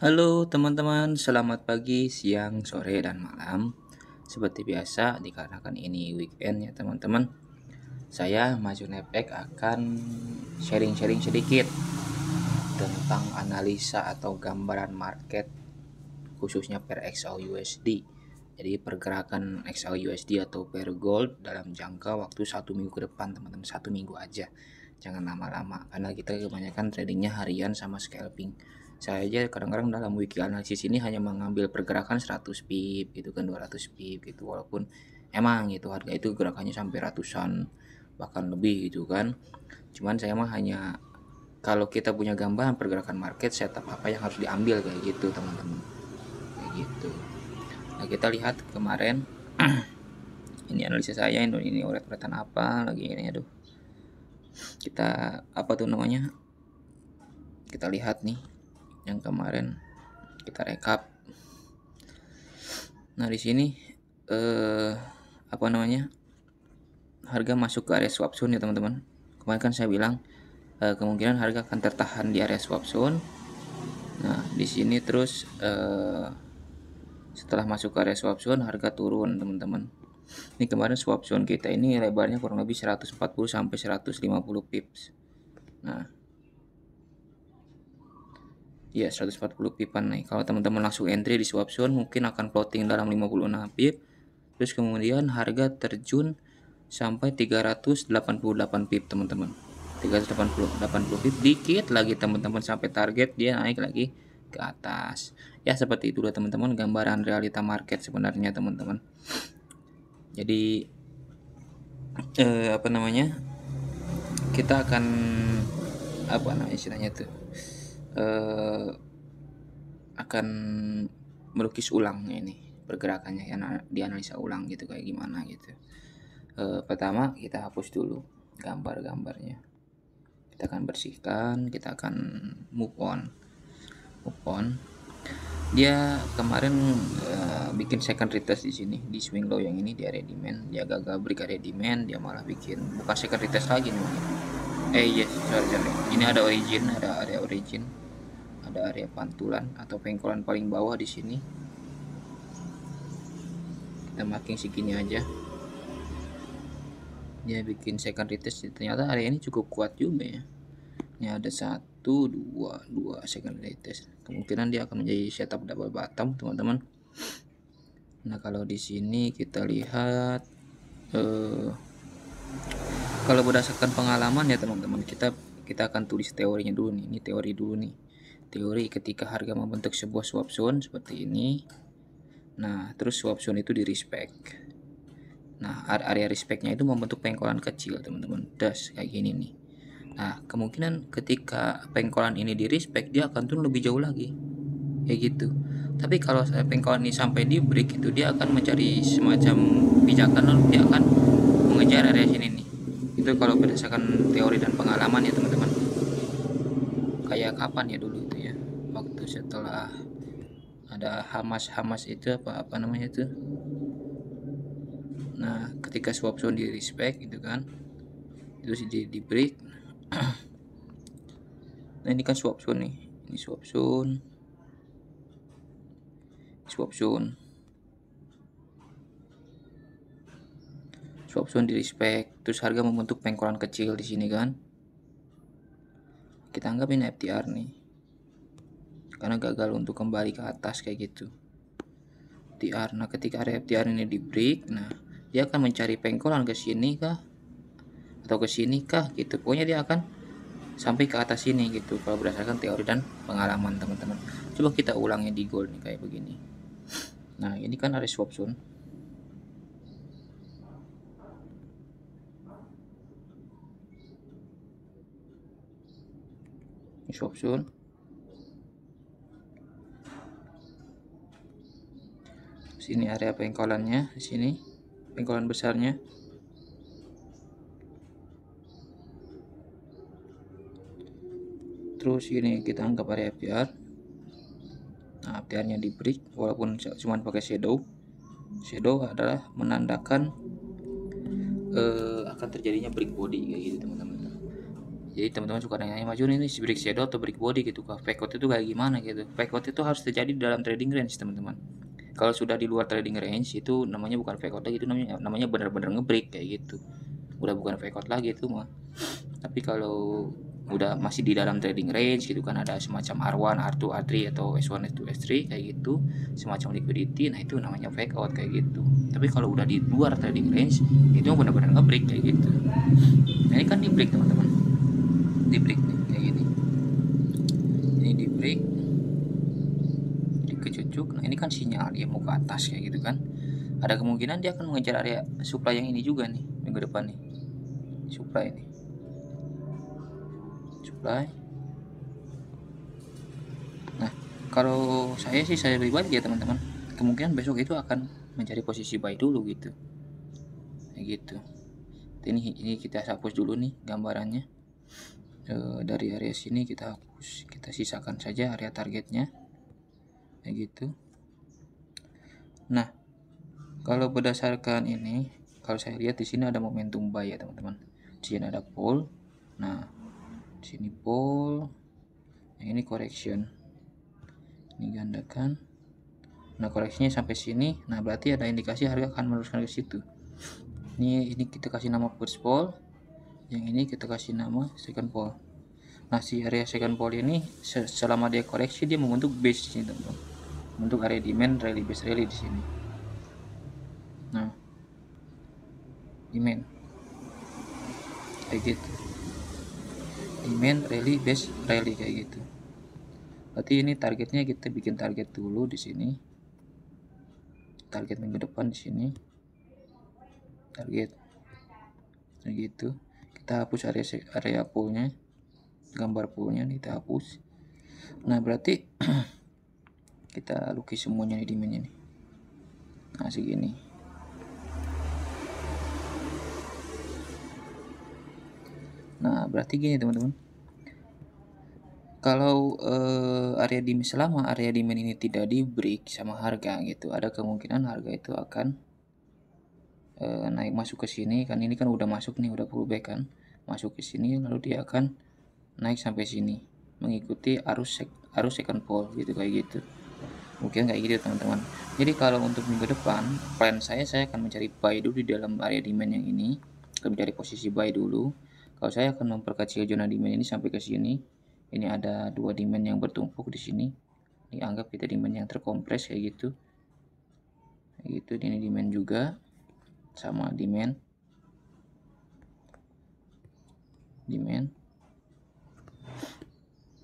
Halo teman-teman, selamat pagi, siang, sore, dan malam. Seperti biasa, dikarenakan ini weekend ya teman-teman, saya Maju Nepek akan sharing-sharing sedikit tentang analisa atau gambaran market khususnya per XAUUSD. Jadi pergerakan XAUUSD atau per gold dalam jangka waktu 1 minggu ke depan teman-teman, 1 minggu aja. Jangan lama-lama karena kita kebanyakan tradingnya harian sama scalping. Saya aja kadang-kadang dalam wiki analisis ini hanya mengambil pergerakan 100 pip gitu kan, 200 pip gitu, walaupun emang gitu harga itu gerakannya sampai ratusan bahkan lebih gitu kan. Cuman saya mah hanya kalau kita punya gambaran pergerakan market, setup apa yang harus diambil kayak gitu teman-teman, kayak gitu. Nah kita lihat kemarin ini analisa saya, ini uret-uretan apa lagi ini, aduh, kita apa tuh namanya, kita lihat nih yang kemarin, kita rekap. Nah di sini apa namanya, harga masuk ke area swap zone ya teman-teman. Kemarin kan saya bilang kemungkinan harga akan tertahan di area swap zone. Nah di sini terus setelah masuk ke area swap zone harga turun teman-teman. Ini kemarin swap zone kita ini lebarnya kurang lebih 140 sampai 150 pips. Nah, ya 140 pipan nih. Kalau teman-teman langsung entry di swap zone mungkin akan floating dalam 56 pip. Terus kemudian harga terjun sampai 388 pip teman-teman. 380 pip dikit lagi teman-teman sampai target, dia naik lagi ke atas. Ya seperti itulah teman-teman gambaran realita market sebenarnya teman-teman. Jadi apa namanya? Kita akan apa namanya istilahnya tuh? Akan melukis ulang ini pergerakannya ya, dianalisa ulang gitu kayak gimana gitu. Pertama kita hapus dulu gambar-gambarnya, kita akan bersihkan, kita akan move on. Dia kemarin bikin second retest di sini di swing low yang ini di area demand, dia gagal break area demand, dia malah bikin bukan second retest lagi nih. Yes, sorry. Ini ada origin, ada area origin, ada area pantulan atau pengkolan paling bawah di sini. Kita marking segini aja. Dia bikin second retest, ternyata area ini cukup kuat juga ya. Ini ada 2 second retest. Kemungkinan dia akan menjadi setup double bottom, teman-teman. Nah, kalau di sini kita lihat kalau berdasarkan pengalaman ya teman-teman, kita akan tulis teorinya dulu nih. Ini teori dulu nih. Teori ketika harga membentuk sebuah swap zone seperti ini. Nah, terus swap zone itu di respect. Nah, area respectnya itu membentuk pengkolan kecil, teman-teman. Das kayak gini nih. Nah, kemungkinan ketika pengkolan ini di respect, dia akan turun lebih jauh lagi. Kayak gitu. Tapi kalau pengkolan ini sampai di break, itu dia akan mencari semacam pijakan, lalu dia akan mengejar area sini nih. Itu kalau berdasarkan teori dan pengalaman ya teman-teman. Kayak kapan ya dulu itu ya, waktu setelah ada Hamas itu apa namanya itu. Nah ketika swap zone di respect gitu kan, terus di break. Nah ini kan swap zone nih, ini swap zone di respect, terus harga membentuk pengkolan kecil di sini kan. Kita anggap ini FTR nih, karena gagal untuk kembali ke atas kayak gitu. FTR. Nah ketika area FTR ini di break, nah dia akan mencari pengkolan ke sini kah atau ke sini kah gitu. Pokoknya dia akan sampai ke atas sini gitu kalau berdasarkan teori dan pengalaman teman-teman. Coba kita ulangnya di gold nih kayak begini. Nah ini kan area swap zone. Ini swap zone. Sini area pengkolannya, di sini pengkolan besarnya. Terus ini kita anggap area FTR. Nah FTR-nya di break walaupun cuma pakai shadow. Shadow adalah menandakan akan terjadinya break body kayak gitu teman-teman. Jadi teman-teman suka nanya, Mas Jun ini break shadow atau break body gitu, fake out itu kayak gimana gitu. Fake out itu harus terjadi di dalam trading range teman-teman. Kalau sudah di luar trading range itu namanya bukan fake out lagi, itu namanya benar-benar ngebreak kayak gitu. Udah bukan fake out lagi itu mah. Tapi kalau udah masih di dalam trading range gitu kan, ada semacam R1, R2, R3 atau S1, S2, S3 kayak gitu, semacam liquidity, nah itu namanya fake out kayak gitu. Tapi kalau udah di luar trading range itu benar-benar ngebreak kayak gitu. Nah ini kan di break teman-teman, di break nih kayak gini, ini di break, di kecucuk. Nah ini kan sinyal dia mau ke atas kayak gitu kan, ada kemungkinan dia akan mengejar area supply yang ini juga nih minggu depan nih, supply ini, supply. Nah kalau saya sih, saya pribadi ya teman-teman, kemungkinan besok itu akan mencari posisi buy dulu gitu, kayak gitu. Ini kita hapus dulu nih gambarannya. Dari area sini kita hapus, kita sisakan saja area targetnya kayak gitu. Nah kalau berdasarkan ini, kalau saya lihat di sini ada momentum buy ya teman-teman. Di sini ada pull. Nah, di sini pull. Yang ini correction. Ini gandakan. Nah, koreksinya sampai sini. Nah, berarti ada indikasi harga akan meneruskan ke situ. Ini kita kasih nama first pull. Yang ini kita kasih nama second pull. Nah, si area second pull ini selama dia koreksi dia membentuk base di sini, teman-teman. Membentuk area demand, rally base rally di sini. Nah, demand kayak gitu, demand rally base rally kayak gitu. Berarti ini targetnya kita bikin target dulu di sini, target minggu depan di sini, target kayak gitu. Kita hapus area poolnya, gambar poolnya nih kita hapus. Nah berarti kita lukis semuanya di demandnya nih. Nah segini. Nah berarti gini teman-teman, kalau area demand, selama area demand ini tidak di break sama harga gitu, ada kemungkinan harga itu akan naik masuk ke sini kan. Ini kan udah masuk nih, udah pullback kan, masuk ke sini lalu dia akan naik sampai sini mengikuti arus second pull gitu, kayak gitu. Mungkin kayak gitu teman-teman. Jadi kalau untuk minggu depan plan saya akan mencari buy dulu di dalam area demand yang ini, akan mencari posisi buy dulu. Kalau saya akan memperkecil zona demand ini sampai ke sini. Ini ada dua demand yang bertumpuk di sini. Ini anggap kita demand yang terkompres kayak gitu. Kayak gitu, ini demand juga sama demand.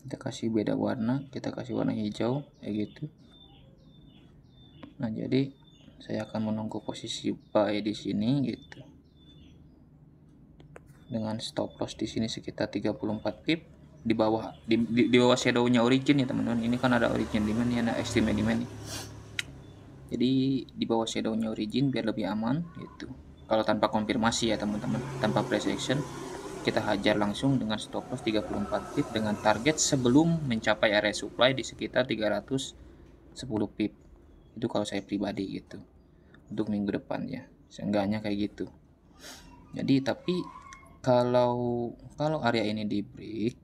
Kita kasih beda warna, kita kasih warna hijau kayak gitu. Nah, jadi saya akan menunggu posisi buy di sini gitu. Dengan stop loss di sini sekitar 34 pip di bawah di bawah shadownya origin ya teman-teman. Ini kan ada origin demand ya, ada extreme demand nih. Jadi di bawah shadownya origin biar lebih aman gitu. Kalau tanpa konfirmasi ya teman-teman, tanpa price action, kita hajar langsung dengan stop loss 34 pip dengan target sebelum mencapai area supply di sekitar 310 pip. Itu kalau saya pribadi gitu. Untuk minggu depan ya. Seenggaknya kayak gitu. Jadi tapi kalau area ini di break,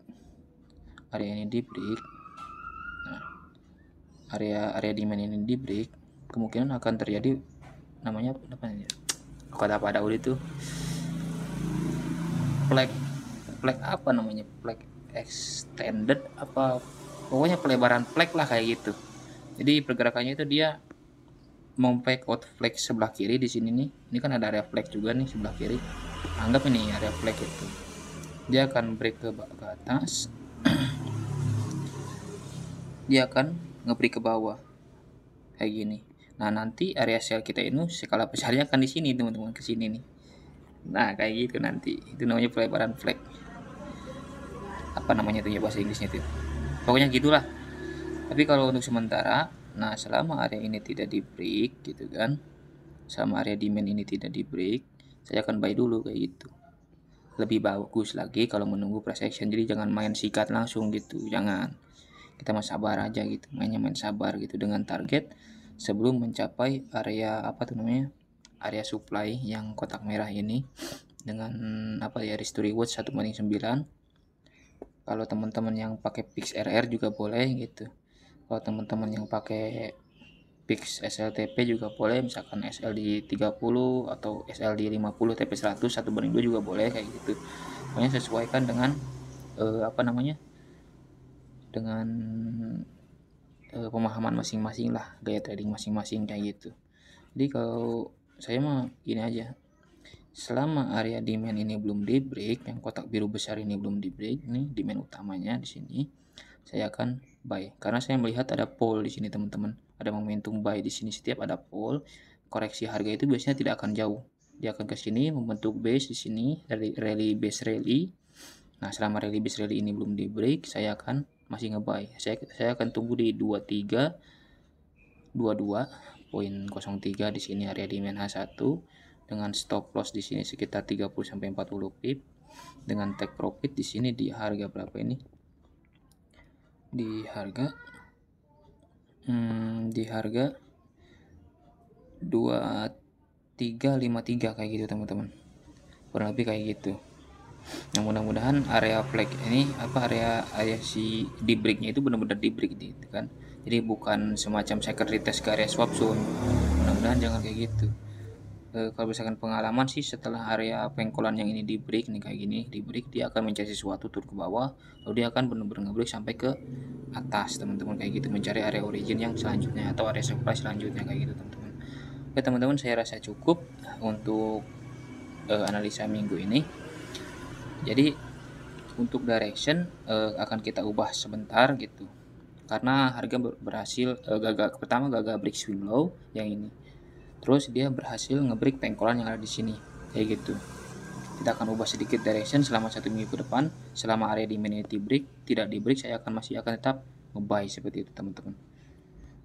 nah area demand ini di break, kemungkinan akan terjadi namanya apa ya, kata pada itu flag apa namanya, flag extended apa, pokoknya pelebaran flag lah kayak gitu. Jadi pergerakannya itu dia mau fake out flag sebelah kiri di sini nih. Ini kan ada area flag juga nih sebelah kiri. Anggap ini area flag itu. Dia akan break ke atas. Dia akan nge-break ke bawah. Kayak gini. Nah, nanti area sell kita ini skala besarnya akan di sini, teman-teman, ke sini nih. Nah, kayak gitu nanti. Itu namanya pelebaran flag. Apa namanya itu ya bahasa Inggrisnya itu. Pokoknya gitulah. Tapi kalau untuk sementara, nah selama area ini tidak di break gitu kan, sama area demand ini tidak di break, saya akan buy dulu kayak gitu. Lebih bagus lagi kalau menunggu price action. Jadi jangan main sikat langsung gitu, jangan. Kita main sabar aja gitu, mainnya main sabar gitu dengan target sebelum mencapai area apa tuh namanya, area supply yang kotak merah ini dengan apa ya, risk to reward 1/9. Kalau teman-teman yang pakai PixRR juga boleh gitu. Kalau teman-teman yang pakai Pix SLTP juga boleh, misalkan SLD 30 atau SLD 50 TP 100 1/2 juga boleh kayak gitu. Pokoknya sesuaikan dengan dengan pemahaman masing-masing lah, gaya trading masing-masing kayak gitu. Jadi kalau saya mah gini aja, selama area demand ini belum di break, yang kotak biru besar ini belum di break, ini demand utamanya di sini, saya akan buy. Karena saya melihat ada pool di sini teman-teman, ada momentum buy di sini. Setiap ada pool, koreksi harga itu biasanya tidak akan jauh. Dia akan ke sini membentuk base di sini, dari rally base rally. Nah, selama rally base rally ini belum di break, saya akan masih ngebuy. Saya akan tunggu di 22.03 di sini area demand H1 dengan stop loss di sini sekitar 30 sampai 40 pip, dengan take profit di sini di harga berapa ini? Di harga 2353 kayak gitu teman-teman. Kurang lebih kayak gitu. Nah, mudah-mudahan area flag ini area si di breaknya itu benar-benar di break gitu kan. Jadi bukan semacam second retest ke area swap zone. Mudah-mudahan jangan kayak gitu. Kalau misalkan pengalaman sih, setelah area pengkolan yang ini di break nih kayak gini, di break dia akan mencari sesuatu turun ke bawah, lalu dia akan benar-benar nge-break sampai ke atas teman-teman kayak gitu, mencari area origin yang selanjutnya atau area supply selanjutnya kayak gitu teman-teman. Oke teman-teman, saya rasa cukup untuk analisa minggu ini. Jadi untuk direction akan kita ubah sebentar gitu, karena harga berhasil gagal break swing low yang ini, terus dia berhasil ngebreak pengkolan yang ada di sini kayak gitu. Kita akan ubah sedikit direction selama 1 minggu ke depan. Selama area di di break tidak di break, saya masih akan tetap ngebuy seperti itu teman-teman.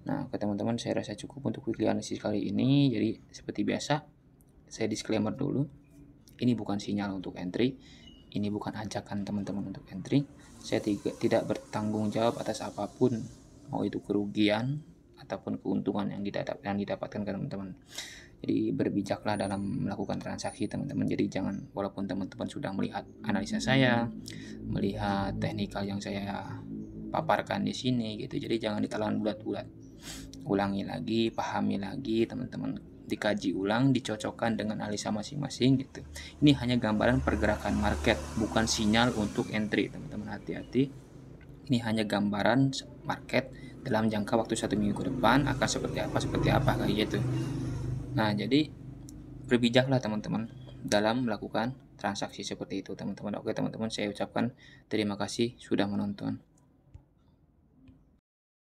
Nah, ke teman-teman saya rasa cukup untuk weekly analysis kali ini. Jadi seperti biasa, saya disclaimer dulu, ini bukan sinyal untuk entry, ini bukan ajakan teman-teman untuk entry. Saya tidak bertanggung jawab atas apapun, mau itu kerugian ataupun keuntungan yang didapatkan ke teman-teman. Jadi berbijaklah dalam melakukan transaksi teman-teman. Jadi jangan, walaupun teman-teman sudah melihat analisa saya, melihat teknikal yang saya paparkan di sini gitu, jadi jangan ditelan bulat-bulat. Ulangi lagi, pahami lagi teman-teman, dikaji ulang, dicocokkan dengan analisa masing-masing gitu. Ini hanya gambaran pergerakan market, bukan sinyal untuk entry teman-teman, hati-hati. Ini hanya gambaran market dalam jangka waktu 1 minggu ke depan akan seperti apa kayak gitu. Nah, jadi berbijaklah teman-teman dalam melakukan transaksi seperti itu teman-teman. Oke teman-teman, saya ucapkan terima kasih sudah menonton.